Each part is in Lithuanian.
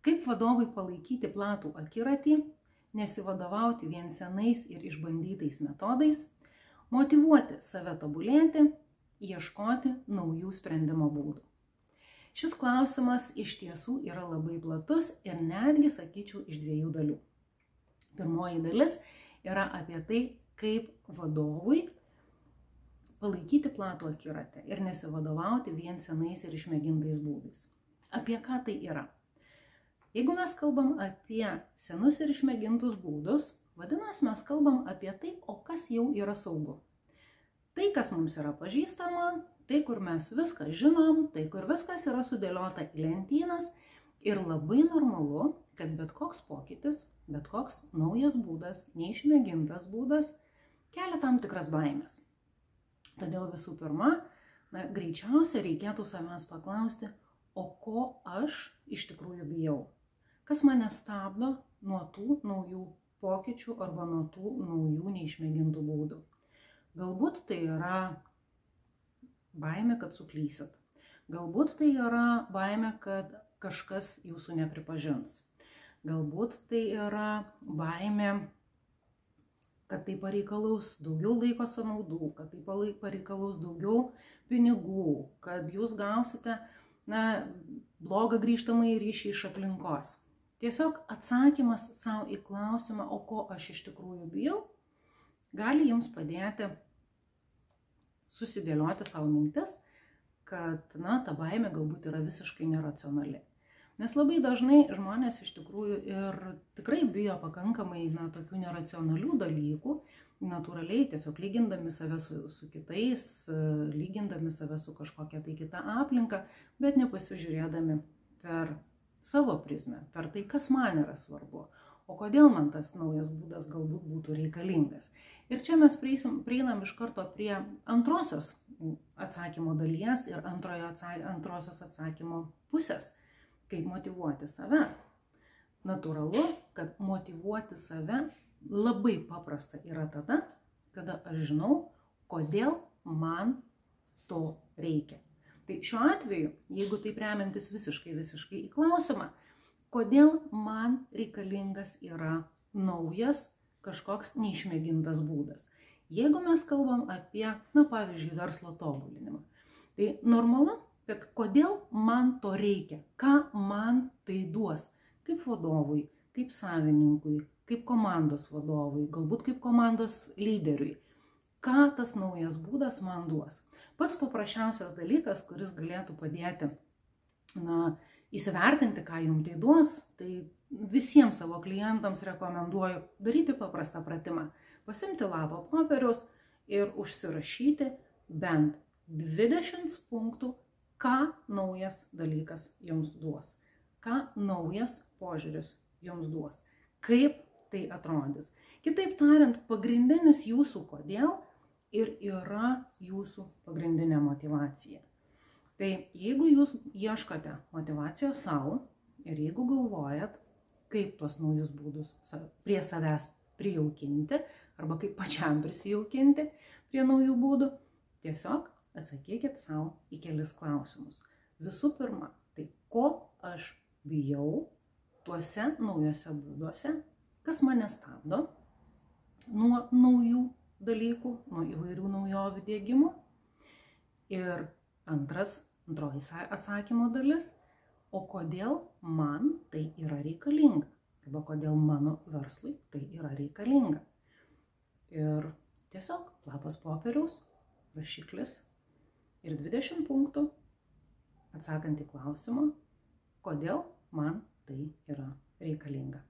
Kaip vadovui palaikyti platų akiratį, nesivadovauti vien senais ir išbandytais metodais, motyvuoti save tobulėti, ieškoti naujų sprendimo būdų. Šis klausimas iš tiesų yra labai platus ir netgi, sakyčiau, iš dviejų dalių. Pirmoji dalis yra apie tai, kaip vadovui palaikyti platų akiratį ir nesivadovauti vien senais ir išmėgintais būdais. Apie ką tai yra? Jeigu mes kalbam apie senus ir išmėgintus būdus, vadinasi, mes kalbam apie tai, o kas jau yra saugu. Tai, kas mums yra pažįstama, tai, kur mes viską žinom, tai, kur viskas yra sudėliota į lentynas ir labai normalu, kad bet koks pokytis, bet koks naujas būdas, neišmėgintas būdas kelia tam tikras baimės. Todėl visų pirma, greičiausiai reikėtų savęs paklausti, o ko aš iš tikrųjų bijau? Kas mane stabdo nuo tų naujų pokyčių arba nuo tų naujų neišmėgintų būdų? Galbūt tai yra baimė, kad suklysit. Galbūt tai yra baimė, kad kažkas jūsų nepripažins. Galbūt tai yra baimė, kad tai pareikalaus daugiau laiko sąnaudų, kad tai pareikalaus daugiau pinigų, kad jūs gausite blogą grįžtamąjį ryšį iš aplinkos. Tiesiog atsakymas savo į klausimą, o ko aš iš tikrųjų bijau, gali jums padėti susidėlioti savo mintis, kad ta baimė galbūt yra visiškai neracionali. Nes labai dažnai žmonės iš tikrųjų ir tikrai bijo pakankamai tokių neracionalių dalykų, natūraliai tiesiog lygindami save su kitais, lygindami save su kažkokia tai kita aplinka, bet nepasižiūrėdami per savo prizmę, per tai, kas man yra svarbu, o kodėl man tas naujas būdas galbūt būtų reikalingas. Ir čia mes prieinam iš karto prie antrosios atsakymo dalies ir antrosios atsakymo pusės. Kaip motyvuoti save. Natūralu, kad motyvuoti save labai paprasta yra tada, kada aš žinau, kodėl man to reikia. Tai šiuo atveju, jeigu taip remiantis visiškai į klausimą, kodėl man reikalingas yra naujas kažkoks neišmėgintas būdas. Jeigu mes kalbam apie, pavyzdžiui, verslo tobulinimą, tai normalu, kad kodėl man to reikia, ką man tai duos, kaip vadovui, kaip savininkui, kaip komandos vadovui, galbūt kaip komandos lyderiui, ką tas naujas būdas man duos. Pats paprasčiausias dalykas, kuris galėtų padėti įsivertinti, ką jums tai duos, tai visiems savo klientams rekomenduoju daryti paprastą pratimą. Pasimti lapą popieriaus ir užsirašyti bent 20 punktų, ką naujas dalykas jums duos, ką naujas požiūris jums duos, kaip tai atrodys. Kitaip tariant, pagrindinis jūsų kodėl ir yra jūsų pagrindinė motyvacija. Tai jeigu jūs ieškote motyvacijos savo ir jeigu galvojat, kaip tuos naujus būdus prie savęs prijaukinti arba kaip pačiam prisijaukinti prie naujų būdų, tiesiog atsakykit savo į kelis klausimus. Visų pirma, tai ko aš bijau tuose naujose būduose, kas mane stabdo nuo naujų dalykų, nuo įvairių naujovių diegimo. Ir antroji atsakymo dalis, o kodėl man tai yra reikalinga, arba kodėl mano verslui tai yra reikalinga. Ir tiesiog lapas popieriaus, rašiklis ir 20 punktų atsakant į klausimą, kodėl man tai yra reikalinga.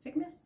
Sėkmės!